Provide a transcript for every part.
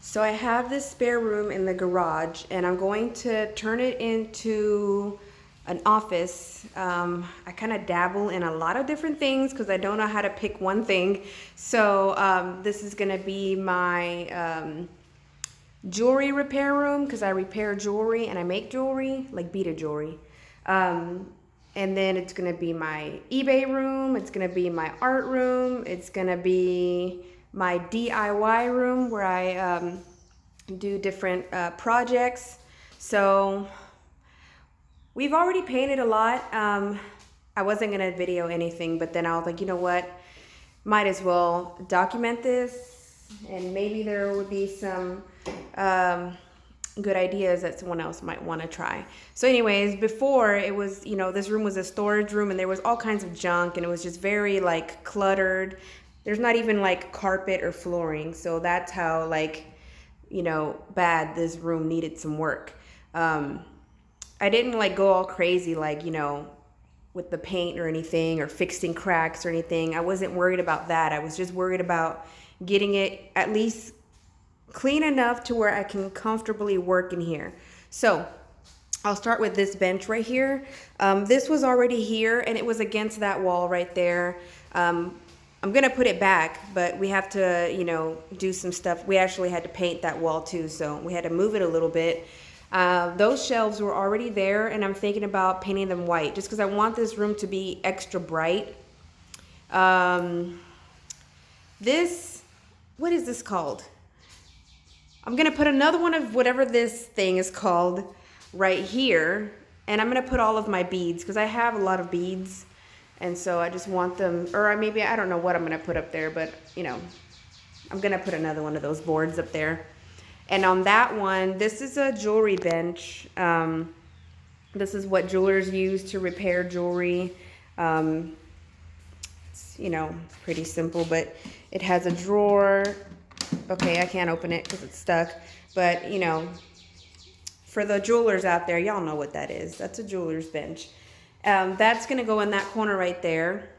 So I have this spare room in the garage and I'm going to turn it into an office. I kind of dabble in a lot of different things because I don't know how to pick one thing. So this is going to be my jewelry repair room because I repair jewelry and I make jewelry, like beaded jewelry. And then it's going to be my eBay room. It's going to be my art room. It's going to be my DIY room where I do different projects. So we've already painted a lot. I wasn't going to video anything, but then I was like, you know what? Might as well document this, and maybe there would be some good ideas that someone else might want to try. So anyways, before it was, this room was a storage room and there was all kinds of junk and it was just very like cluttered. There's not even like carpet or flooring. So that's how like, bad this room needed some work. I didn't like go all crazy like, with the paint or anything or fixing cracks or anything. I wasn't worried about that. I was just worried about getting it at least clean enough to where I can comfortably work in here. So I'll start with this bench right here. This was already here and it was against that wall right there. I'm gonna put it back, but we have to, do some stuff. We actually had to paint that wall too, so we had to move it a little bit. Those shelves were already there and I'm thinking about painting them white just because I want this room to be extra bright. What is this called? I'm gonna put another one of whatever this thing is called right here, and I'm gonna put all of my beads because I have a lot of beads, and so I just want them, or maybe I don't know what I'm gonna put up there, but I'm gonna put another one of those boards up there. And on that one, this is a jewelry bench. This is what jewelers use to repair jewelry. It's pretty simple, but it has a drawer. Okay, I can't open it because it's stuck. But, for the jewelers out there, y'all know what that is. That's a jeweler's bench. That's going to go in that corner right there,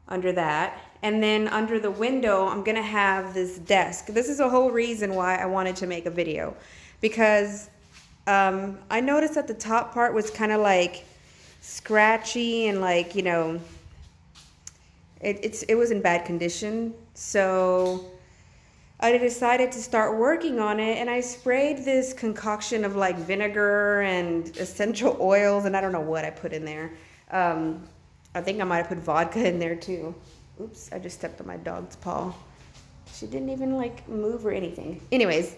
under that. And then under the window, I'm going to have this desk. This is a whole reason why I wanted to make a video. Because I noticed that the top part was kind of like scratchy and like, it was in bad condition. So I decided to start working on it, and I sprayed this concoction of like vinegar and essential oils, and I don't know what I put in there. I think I might have put vodka in there too. Oops, I just stepped on my dog's paw. She didn't even like move or anything. Anyways,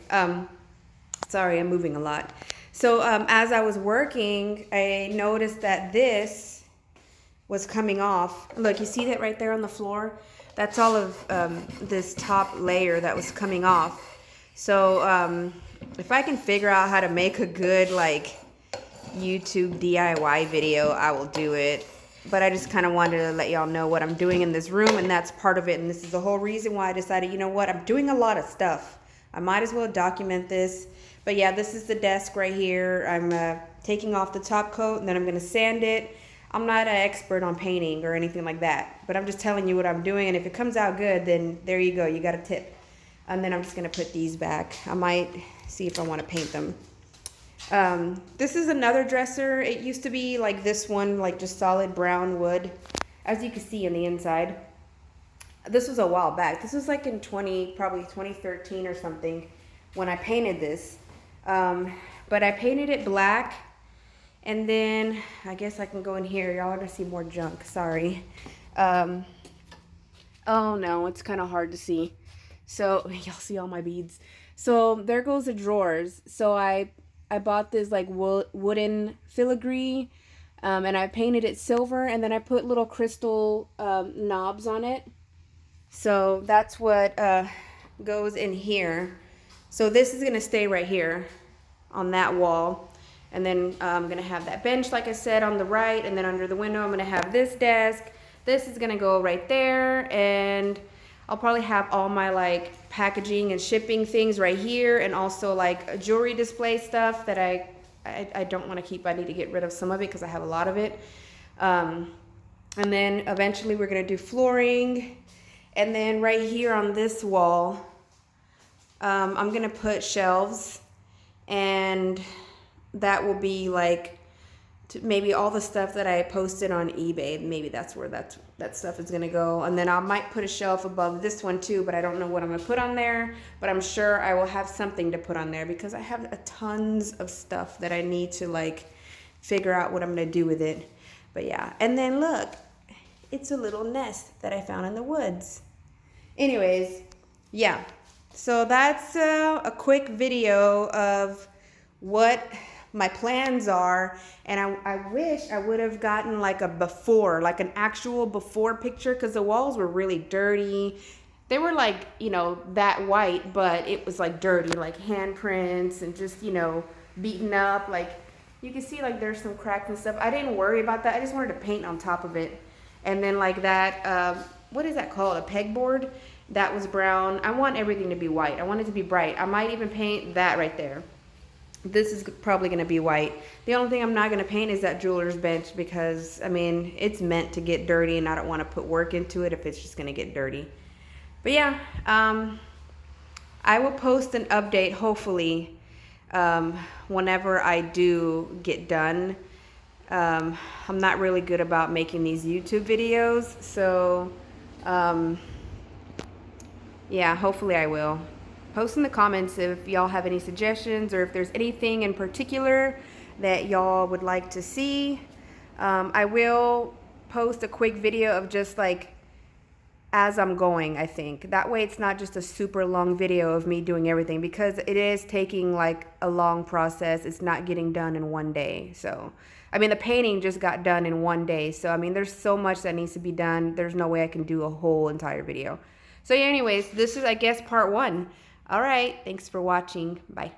sorry, I'm moving a lot. So as I was working, I noticed that this was coming off. Look, you see that right there on the floor? That's all of this top layer that was coming off. So if I can figure out how to make a good like YouTube DIY video, I will do it. But I just kind of wanted to let y'all know what I'm doing in this room, and that's part of it. And this is the whole reason why I decided, you know what, I'm doing a lot of stuff. I might as well document this. But yeah, this is the desk right here. I'm taking off the top coat, and then I'm going to sand it. I'm not an expert on painting or anything like that, but I'm just telling you what I'm doing, and if it comes out good, then there you go, you got a tip. And then I'm just gonna put these back. I might see if I wanna paint them. This is another dresser. It used to be like this one, like just solid brown wood, as you can see on the inside. This was a while back. This was like in probably 2013 or something when I painted this. But I painted it black. And then I guess I can go in here. Y'all are gonna see more junk. Sorry. Oh no, it's kind of hard to see. So y'all see all my beads. So there goes the drawers. So I bought this like wooden filigree, and I painted it silver, and then I put little crystal knobs on it. So that's what goes in here. So this is gonna stay right here on that wall. And then I'm gonna have that bench, like I said, on the right, and then under the window, I'm gonna have this desk. This is gonna go right there, and I'll probably have all my like packaging and shipping things right here, and also like jewelry display stuff that I don't wanna keep. I need to get rid of some of it because I have a lot of it. And then eventually we're gonna do flooring. And then right here on this wall, I'm gonna put shelves, and that will be like maybe all the stuff that I posted on eBay. Maybe that's where that stuff is gonna go. And then I might put a shelf above this one too, but I don't know what I'm gonna put on there. But I'm sure I will have something to put on there because I have a tons of stuff that I need to like figure out what I'm gonna do with it. But yeah, and then look, it's a little nest that I found in the woods. Anyways, yeah. So that's a quick video of what my plans are, and I wish I would have gotten like a before, like an actual before picture, because the walls were really dirty. They were like, you know, that white, but it was like dirty, like handprints and just, you know, beaten up. Like you can see like there's some cracks and stuff. I didn't worry about that. I just wanted to paint on top of it. And then like that, what is that called? A pegboard? That was brown. I want everything to be white. I want it to be bright. I might even paint that right there. This is probably going to be white. The only thing I'm not going to paint is that jeweler's bench because, I mean, it's meant to get dirty and I don't want to put work into it if it's just going to get dirty. But yeah, I will post an update hopefully whenever I do get done. I'm not really good about making these YouTube videos, so yeah, hopefully I will. Post in the comments if y'all have any suggestions or if there's anything in particular that y'all would like to see. I will post a quick video of just like as I'm going, I think. That way it's not just a super long video of me doing everything because it is taking like a long process. It's not getting done in one day. So, I mean, the painting just got done in one day. So, I mean, there's so much that needs to be done. There's no way I can do a whole entire video. So, yeah, anyways, this is, I guess, part 1. All right. Thanks for watching. Bye.